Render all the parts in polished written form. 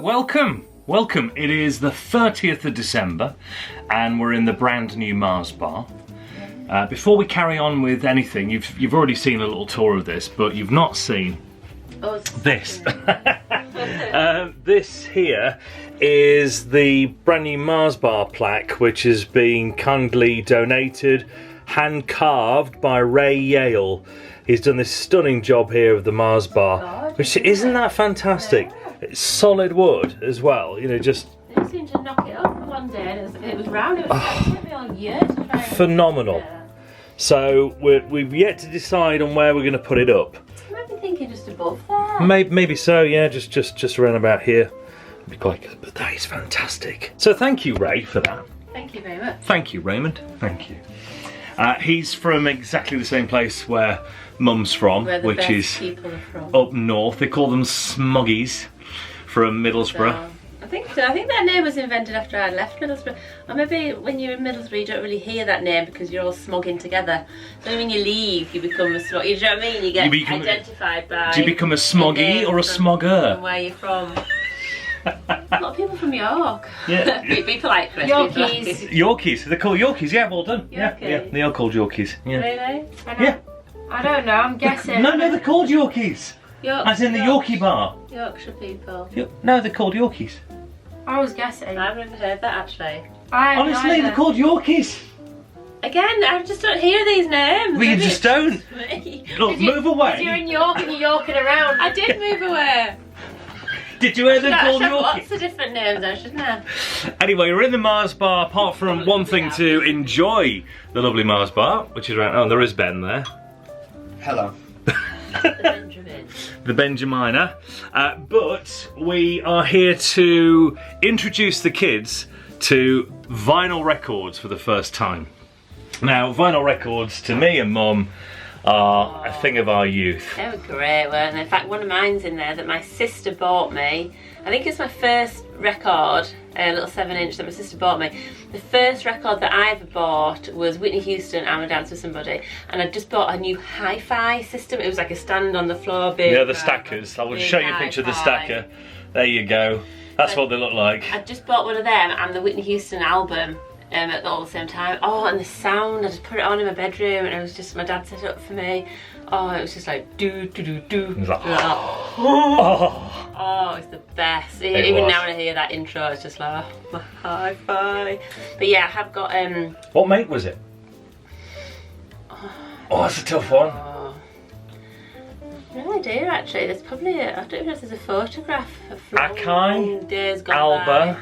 welcome. It is the 30th of December and we're in the brand new Mars bar. Before we carry on with anything, you've already seen a little tour of this, but you've not seen this. This here is the brand new Mars bar plaque, which has been kindly donated, hand carved by Ray Yale. He's done this stunning job here of the Mars bar, which isn't that fantastic? It's solid wood as well, you know, just... They seemed to knock it up one day and it was round. It took me all year to try and... Phenomenal. Yeah. So we've yet to decide on where we're going to put it up. I might be thinking just above there. Maybe so, yeah, just around about here. It'd be quite good, but that is fantastic. So thank you, Ray, for that. Thank you very much. Thank you, Raymond. Thank you. He's from exactly the same place where Mum's from, Where the which best is people are from. up north. They call them Smoggies from Middlesbrough. I think that name was invented after I left Middlesbrough. Or maybe when you're in Middlesbrough you don't really hear that name because you're all smogging together. So when you leave you become a smog. You know what I mean? You get identified by... Do you become a smoggy or a smogger? From where you're from. A lot of people from York. Yeah. Be polite, Chris. Yorkies. Yorkies. They're called Yorkies. Yeah, well done. Yorkies. Yeah, they are called Yorkies. Yeah. Really? Yeah. I don't know, I'm guessing. No, they're called Yorkies. As in the Yorkie bar. Yorkshire people. No, they're called Yorkies. I was guessing. I've never heard that actually. Honestly, they're called Yorkies. Again, I just don't hear these names. Well, you just don't. Look, move away. You're in York and you're Yorking around. I did move away. Did you hear them called Yorkies? Lots of different names there, shouldn't I? Anyway, we're in the Mars bar, apart from one thing to enjoy the lovely Mars bar, which is around... Oh, there is Ben there. Hello. The Benjamin. The Benjamina. But we are here to introduce the kids to vinyl records for the first time. Now, vinyl records to me and Mum are a thing of our youth. They were great, weren't they? In fact, one of mine's in there that my sister bought me. I think it's my first record, a little 7-inch that my sister bought me. The first record that I ever bought was Whitney Houston, I'm a Dance with Somebody. And I just bought a new hi-fi system. It was like a stand on the floor, big. Yeah, the stackers. I will show you a picture of the stacker. There you go. That's what they look like. I just bought one of them and the Whitney Houston album. At all the same time. Oh, and the sound, I just put it on in my bedroom and it was just, my dad set it up for me. Oh, it was just like do do do do. It was like, oh, it's the best. Even now when I hear that intro, it's just like, oh, my hi-fi. But yeah, I have got What make was it? Oh, that's a tough one. No idea actually. There's probably I don't know if there's a photograph of Akai, days gone Alba. by.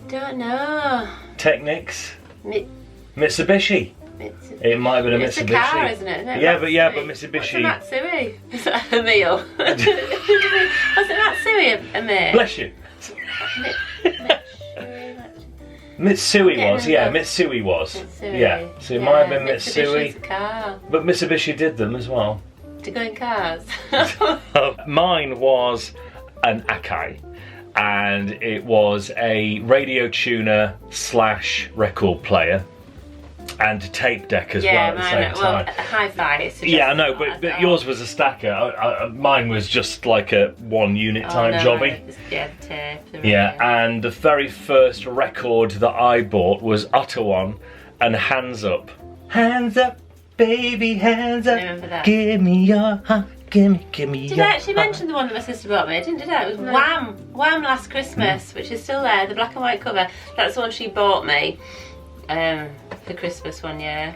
Don't know. Technics. Mitsubishi. It might have been a It's Mitsubishi. It's a car, isn't it? Yeah, but Mitsubishi. What's a Matsui? Is that a meal? Was it Matsui a meal? Bless you. Mitsui was, yeah, Mitsui was. Mitsui. Yeah, so it might have been Mitsubishi's Mitsui. a car. But Mitsubishi did them as well. To go in cars. Mine was an Akai. And it was a radio tuner / record player and a tape deck as well at the same time. Well, hi-fi. Yeah, I know, but yours was a stacker. Mine was just like a 1 unit type jobby. Yeah, the tape. Yeah, and the very first record that I bought was Ottawan and Hands Up. Hands up, baby, hands up. Remember that? Give me your heart. Give me Did your I actually mention the one that my sister bought me? I didn't, did I? It was Wham! Wham! Last Christmas, which is still there, the black and white cover. That's the one she bought me for Christmas one year.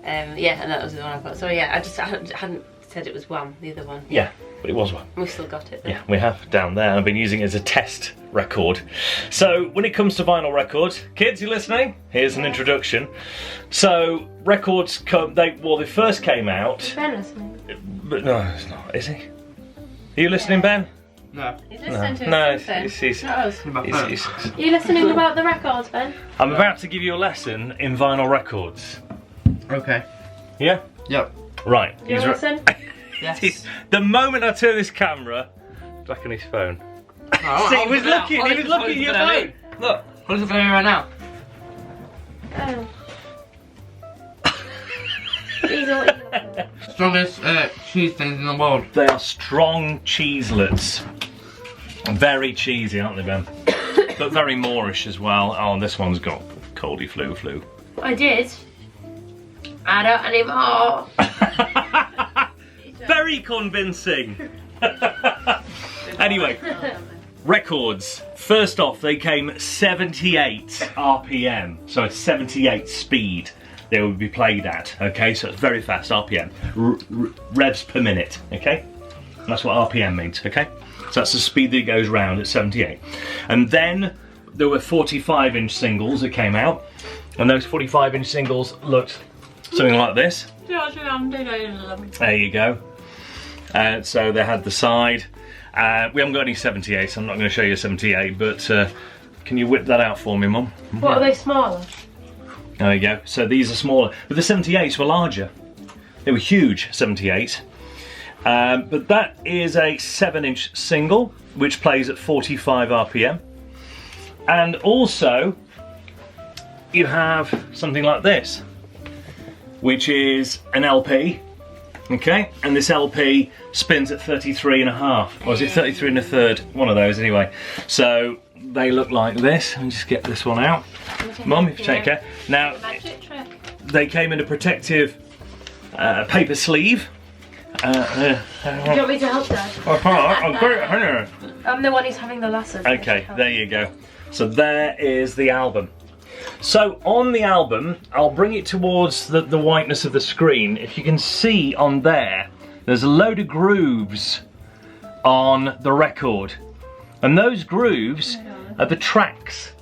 Yeah, and that was the one I bought. So yeah, I hadn't said it was Wham, the other one. Yeah, but it was one. We've still got it though. Yeah, we have down there. I've been using it as a test record. So when it comes to vinyl records, kids, you listening? Here's an introduction. So records they first came out. Ben listening. But no, it's not, is he? Are you listening, Ben? No. He's listening to No, something. Are you listening about the records, Ben? I'm about to give you a lesson in vinyl records. Okay. Yeah? Yep. Right. Do you want to listen? Yes. The moment I turn this camera, back on his phone. Oh, See, he was looking at your phone. Look, what is it playing right now? Oh. These are what you looking at. Strongest cheese things in the world. They are strong cheeselets. Very cheesy, aren't they, Ben? But very Moorish as well. Oh, this one's got coldy flu. I did. I don't anymore. Very convincing. Anyway, records. First off, they came 78 RPM, so 78 speed they would be played at. Okay, so it's very fast RPM, revs per minute. Okay, that's what RPM means. Okay, so that's the speed that it goes round at 78. And then there were 45-inch singles that came out, and those 45-inch singles looked something like this. There you go. So they had the side. We haven't got any 78, so I'm not going to show you a 78, but can you whip that out for me, Mum? What, are they smaller? There you go. So these are smaller, but the 78s were larger. They were huge, 78. But that is a 7-inch single, which plays at 45 RPM. And also, you have something like this, which is an LP. Okay, and this LP spins at 33.5, or is it 33 1/3? One of those anyway. So they look like this. Let me just get this one out. Mum, if you take care. Now, they came in a protective paper sleeve. Do you want me to help, Dad? I'm the one who's having the lesson. Okay, there you go. So there is the album. So on the album, I'll bring it towards the whiteness of the screen. If you can see on there, there's a load of grooves on the record. And those grooves are the tracks.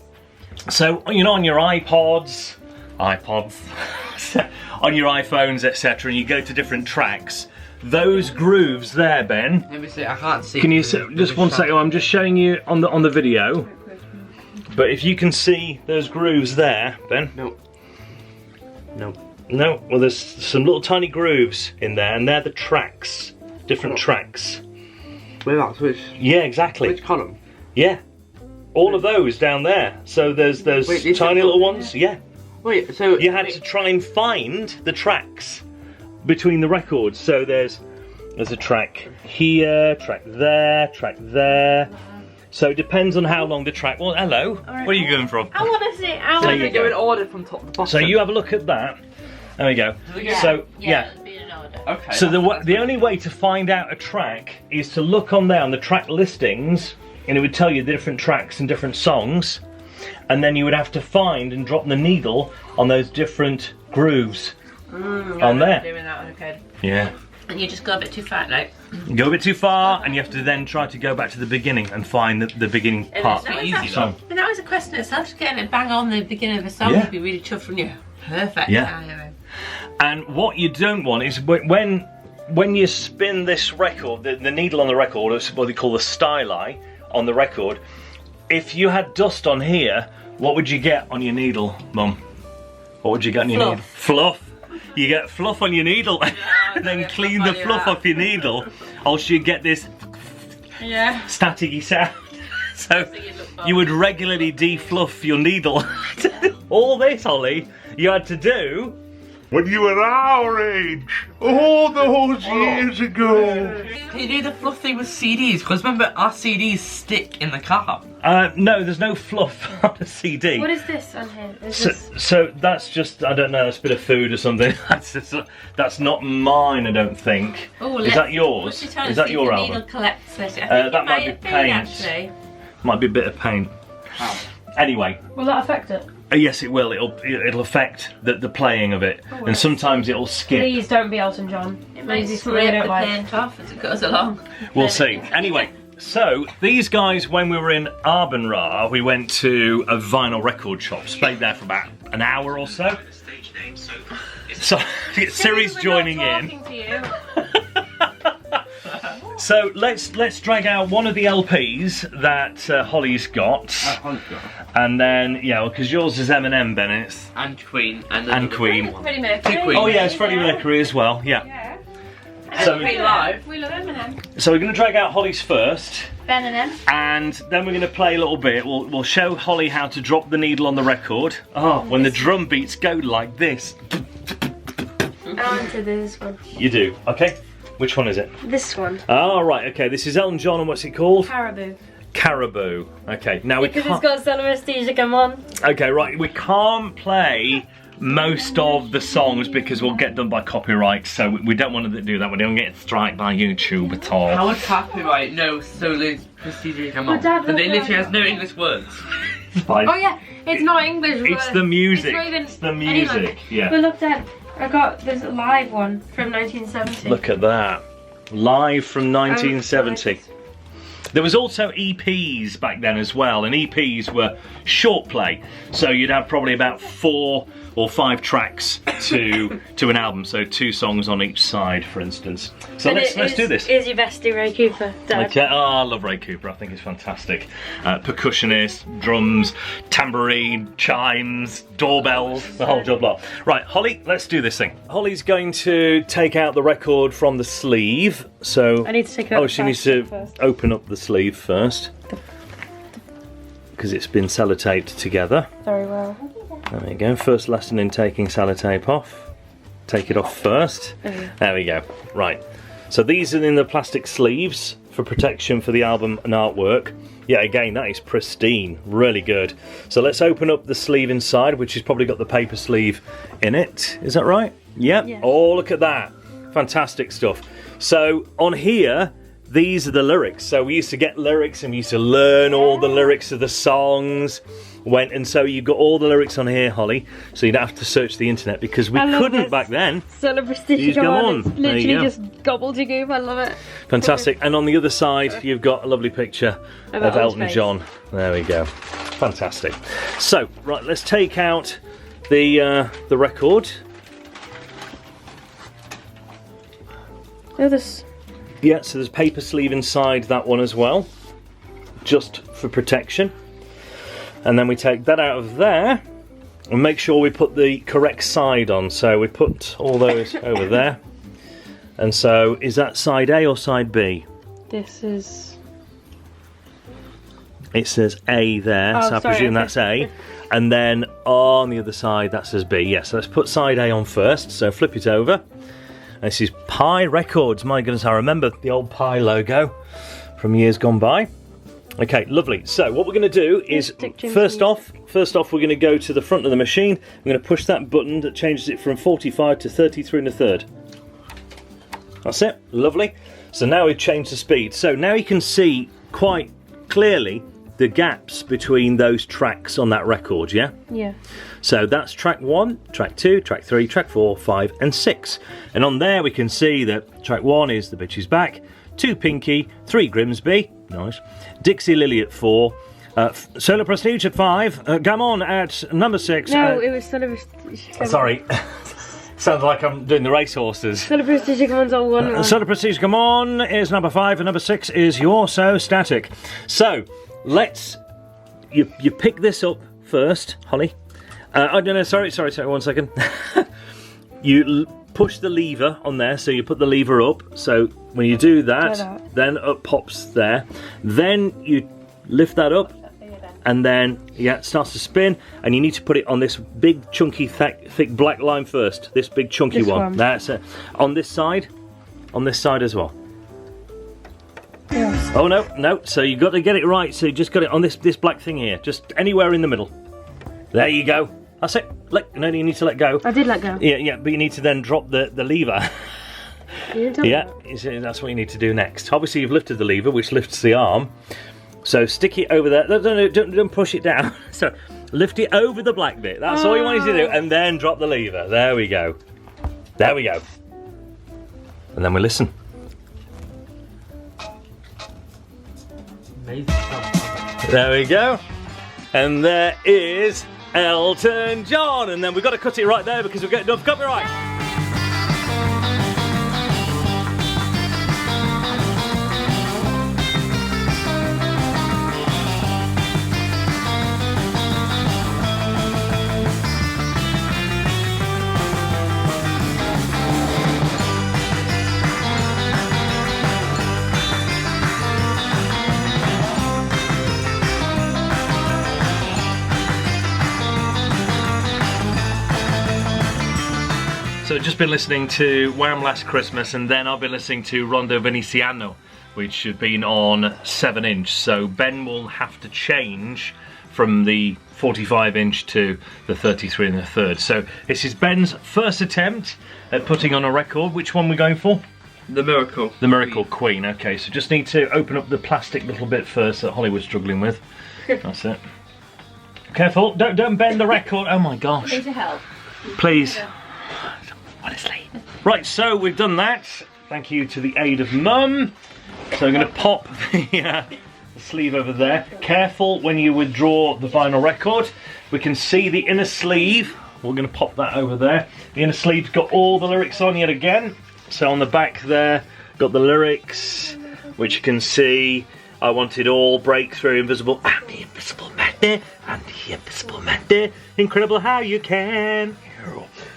So, you know, on your iPods, on your iPhones, etc., and you go to different tracks, those grooves there, Ben. Let me see, I can't see. Can you see, just one second, I'm just showing you on the video. But if you can see those grooves there, Ben. No. No, well there's some little tiny grooves in there, and they're the tracks. Different tracks. Whereabouts? Which? Yeah, exactly. Which column? Yeah. All of those down there. So there's tiny little ones, yeah. Wait, so... You had to try and find the tracks between the records. So there's a track here, track there, track there. So it depends on how long the track. Well, hello. Right. Where are you going from? I want to see. I So want you to go in order from top to bottom. So you have a look at that. There we go. Yeah. So Yeah, it'll be in order. Okay. So the only way to find out a track is to look on there on the track listings, and it would tell you the different tracks and different songs, and then you would have to find and drop the needle on those different grooves on there. Doing that, okay. Yeah. And you just go a bit too far, right? You go a bit too far, and you have to then try to go back to the beginning and find the beginning part That of was the actually- song. And that was a question itself, just getting it bang on the beginning of a song Yeah. would be really tough from you. Perfect. Yeah. And what you don't want is when you spin this record, the needle on the record, is what they call the styli on the record. If you had dust on here, what would you get on your needle, Mum? What would you get on your needle? Fluff. You get fluff on your needle, and then clean the fluff off your needle, else you get this staticky sound. So you would regularly de-fluff your needle. All this, Holly, you had to do when you were our age, all those years ago. Can you do the fluff thing with CDs? Because remember, our CDs stick in the car. No, there's no fluff on a CD. What is this on here? So that's just, I don't know, that's a bit of food or something. That's not mine, I don't think. Oh, is that yours? Is that your album? Needle collects this. That might be paint. Actually. Might be a bit of paint. Anyway. Will that affect it? Yes, it will. It'll affect the playing of it, and sometimes it'll skip. Please don't be Elton John. It might Please, scrape don't the like. paint off as it goes along. We'll see. Anyway, so these guys, when we were in Arbenra, we went to a vinyl record shop. Stayed there for about an hour or so. So Siri's joining in. So let's drag out one of the LPs that Holly's got, and then because yours is Eminem, Bennett, And Queen. and Queen. Freddie Mercury. Queen. Oh yeah, it's Freddie Mercury as well. Yeah. So We live. love Eminem. so we're going to drag out Holly's first, Ben and M. and then we're going to play a little bit. We'll show Holly how to drop the needle on the record. When the drum beats go like this. On to this one. You do. Okay. Which one is it? This one. Oh, right. Okay. This is Elton John, and what's it called? Caribou. Caribou. Okay, now we Because can't... it's got Solar Prestige, come on. Okay, right, we can't play most of the songs because we'll get done by copyright, so we don't want to do that. We don't get striked by YouTube at all. How would copyright no Solar Prestige come on? But Dad, But they look, literally has no English words. Fine. Oh yeah, it's not English. It's but the music. It's not even It's the music, anyone. yeah. But look, Dad, I got this live one from 1970. Look at that. Live from 1970. There was also EPs back then as well, and EPs were short play. So you'd have probably about 4 or 5 tracks to an album, so 2 songs on each side, for instance. So And let's do this. Is your bestie Ray Cooper, Dad? Okay, oh, I love Ray Cooper, I think he's fantastic. Percussionist, drums, tambourine, chimes, doorbells, the whole job lot. Right, Holly, let's do this thing. Holly's going to take out the record from the sleeve, so... I need to take it out. Oh, she needs to open up the sleeve first. Because it's been sellotaped together. Very well. There we go, first lesson in taking sellotape off. Take it off first. There we go, right. So these are in the plastic sleeves for protection for the album and artwork. Yeah, again, that is pristine, really good. So let's open up the sleeve inside, which has probably got the paper sleeve in it. Is that right? Yep. Yeah. Oh, look at that. Fantastic stuff. So on here, these are the lyrics. So we used to get lyrics and we used to learn all the lyrics of the songs. And so you got all the lyrics on here, Holly. So you don't have to search the internet because we couldn't back then. Solar Prestige, These come come on. on. It's There you literally go. just gobbledygook. I love it. Fantastic. And on the other side, you've got a lovely picture of Elton John. There we go. Fantastic. So, right, let's take out the record. Oh, this. Yeah, so there's paper sleeve inside that one as well, just for protection. And then we take that out of there and make sure we put the correct side on. So we put all those over there. And so, is that side A or side B? This is. It says A there, so I presume that's A. And then on the other side, that says B. Yes, so let's put side A on first. So flip it over. This is Pi Records. My goodness, I remember the old Pi logo from years gone by. Okay, lovely. So what we're going to do is, first off, we're going to go to the front of the machine. I'm going to push that button that changes it from 45 to 33 1/3. That's it. Lovely. So now we've changed the speed. So now you can see quite clearly the gaps between those tracks on that record, yeah? Yeah. So that's track 1, track 2, track 3, track 4, 5 and 6. And on there we can see that track 1 is The Bitch Is Back, 2 Pinky, 3 Grimsby, nice, Dixie Lily at 4, Solar Prestige at 5, Come On at number 6. No, it was Solar Prestige. Sorry, sounds like I'm doing the racehorses. Solar Prestige, come on's all one. Solar Prestige, Come On is number 5 and number 6 is You're So Static. So, let's, you pick this up first, Holly. I don't know, sorry, 1 second. You push the lever on there, so you put the lever up. So when you do that, then up pops there. Then you lift that up, and then it starts to spin. And you need to put it on this big, chunky, thick black line first. This big, chunky one. That's it. On this side as well. Yes. Oh no! So you got to get it right. So you just got it on this black thing here, just anywhere in the middle. There you go. That's it. No, you need to let go. I did let go. Yeah, but you need to then drop the lever. Yeah, that's what you need to do next. Obviously, you've lifted the lever, which lifts the arm. So stick it over there. No, don't push it down. So lift it over the black bit. That's all you wanted to do, and then drop the lever. There we go. There we go. And then we listen. Amazing. There we go. And there is Elton John. And then we've got to cut it right there because we're getting enough copyright. So I've just been listening to Wham! Last Christmas, and then I've been listening to Rondo Veneziano which had been on 7-inch. So Ben will have to change from the 45-inch to the 33 1/3. So this is Ben's first attempt at putting on a record. Which one are we going for? The Miracle. The Miracle Queen. Okay, so just need to open up the plastic little bit first that Hollywood's struggling with. That's it. Careful, don't bend the record. Oh my gosh. Need your help. Please. Honestly. Right, so we've done that. Thank you to the aid of Mum. So I'm going to pop the sleeve over there. Careful when you withdraw the vinyl record. We can see the inner sleeve. We're going to pop that over there. The inner sleeve's got all the lyrics on yet again. So on the back there, got the lyrics, which you can see. I want it all, breakthrough, invisible. I'm the invisible man there. I'm the invisible man there. Incredible how you can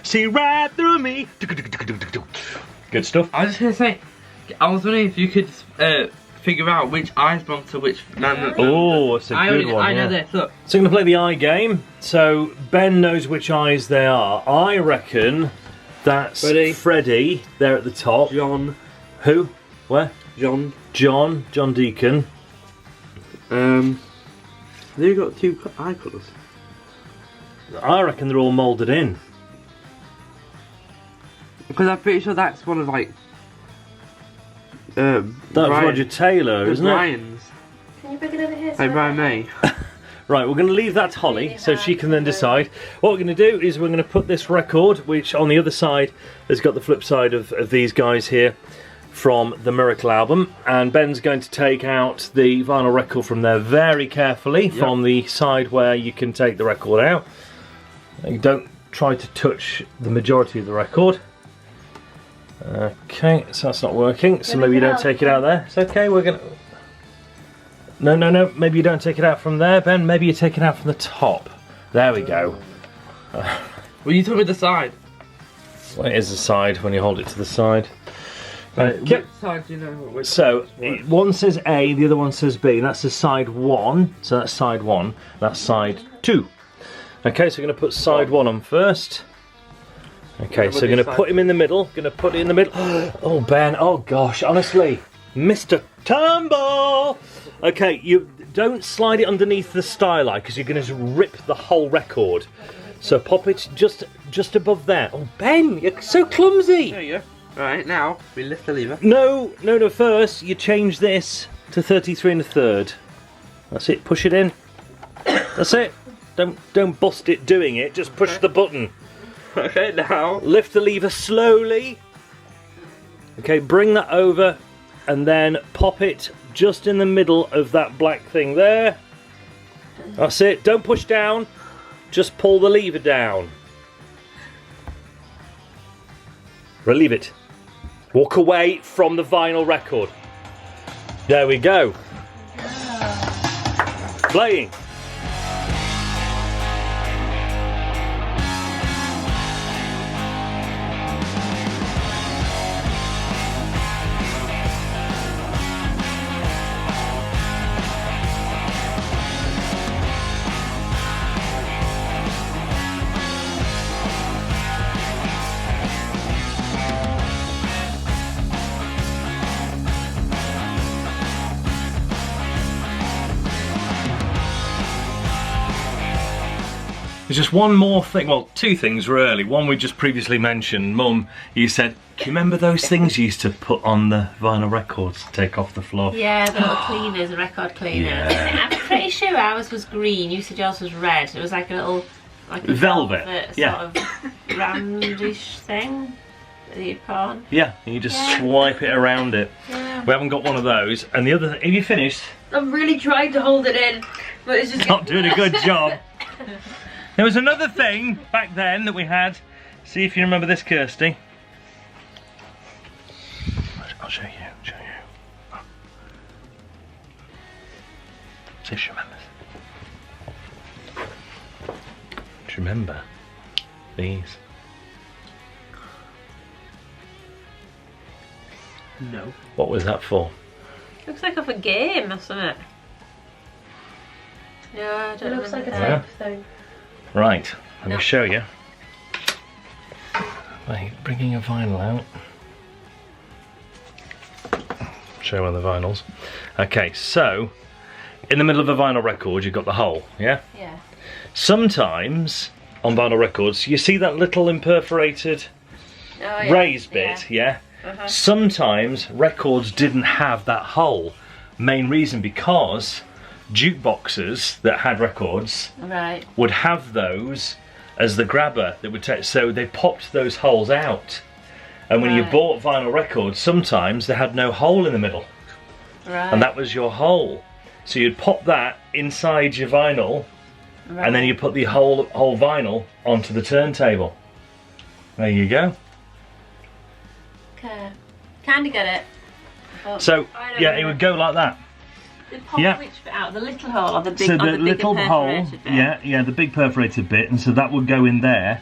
see right through me. Good stuff. I was just going to say, I was wondering if you could figure out which eyes belong to which man. Oh, that's a good one. I know this, look. So I'm going to play the eye game. So Ben knows which eyes they are. I reckon that's Freddie there at the top. John. Who? Where? John. John Deacon. They've got two eye colours. I reckon they're all moulded in. Because I'm pretty sure that's one of like. That's Roger Taylor, isn't it? Brian's. Can you bring it over here? Hey, Brian May. Right, we're going to leave that to Holly so she can then decide. What we're going to do is we're going to put this record, which on the other side has got the flip side of these guys here from the Miracle album, and Ben's going to take out the vinyl record from there very carefully from the side where you can take the record out. And don't try to touch the majority of the record. Okay, so that's not working, so maybe you don't take it out there. It's okay, we're going to... No, maybe you don't take it out from there, Ben. Maybe you take it out from the top. There we go. Well, you told me the side. Well, it is the side when you hold it to the side. Which side do you know? Which So, one says A, the other one says B. That's the side 1, so that's side 1. That's side 2. Okay, so we're going to put side 1 on first. Okay, so we're going to put him in the middle. Going to put it in the middle. Oh, Ben, oh gosh, honestly. Mr. Tumble! Okay, you don't slide it underneath the styli because you're going to rip the whole record. So pop it just above there. Oh, Ben, you're so clumsy! There you go. Right, now we lift the lever. No, first you change this to 33 1/3. That's it, push it in. That's it. Don't bust it doing it, just push the button. Okay, now. Lift the lever slowly. Okay, bring that over and then pop it just in the middle of that black thing there. That's it, don't push down, just pull the lever down. Relieve it. Walk away from the vinyl record. There we go. Playing. There's just one more thing, well, two things really. One we just previously mentioned. Mum, you said, can you remember those things you used to put on the vinyl records to take off the fluff? Yeah, the little cleaners, the record cleaner. Yeah. I'm pretty sure ours was green, you said yours was red. It was like a little... like a velvet, sort yeah. of roundish thing that you'd put on. Yeah, and you just swipe it around it. Yeah. We haven't got one of those. And the other thing, have you finished? I'm really trying to hold it in, but it's just Not doing a good job. There was another thing back then that we had. See if you remember this, Kirsty. I'll show you. See if she remembers. Do you remember these? No. What was that for? Looks like off a game or something. Yeah, I don't it looks like a remember. tape thing. Right, let No. me show you. Wait, bringing a vinyl out. show on the vinyls. Okay, so in the middle of a vinyl record, you've got the hole, yeah? Yeah. Sometimes on vinyl records, you see that little imperforated raised bit, yeah? Sometimes records didn't have that hole. Main reason because jukeboxes that had records would have those as the grabber that would take, so they popped those holes out. And when you bought vinyl records, sometimes they had no hole in the middle. And that was your hole. So you'd pop that inside your vinyl, and then you put the whole vinyl onto the turntable. There you go. Okay. Kinda get it. But So yeah, it would go like that. they pop which bit out? The little hole or the big? So or the little hole, perforated bit? yeah, the big perforated bit, and so that would go in there,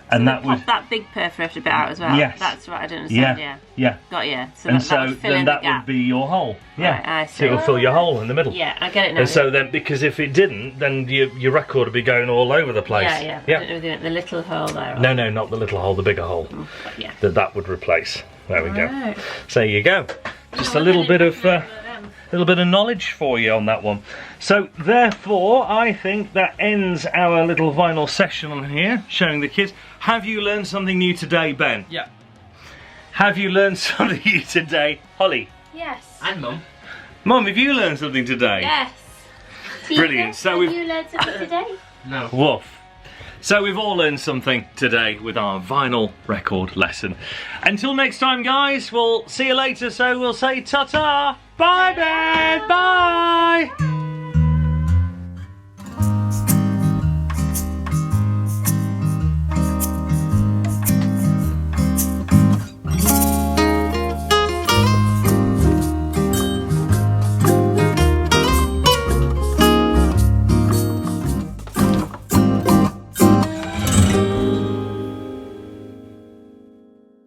and that would pop that big perforated bit out as well. Yes. That's what I don't understand. yeah. Got you. So And that so would fill then in the that gap. would be your hole. Yeah, Right, I so see. it'll fill your hole in the middle. Yeah, I get it now. And so then, because if it didn't, then your record would be going all over the place. Yeah. I don't know the little hole there. No, not the little hole, the bigger hole. But yeah. That would replace. There we go. Right. So there you go. Just a little bit of knowledge for you on that one. So therefore, I think that ends our little vinyl session on here, showing the kids. Have you learned something new today, Ben? Yeah. Have you learned something new today, Holly? Yes. And Mum. Mum, have you learned something today? Yes. Brilliant. So we've you learned something today? No. woof. So we've all learned something today with our vinyl record lesson. Until next time, guys, we'll see you later. So we'll say ta-ta. Bye, Ben. Bye.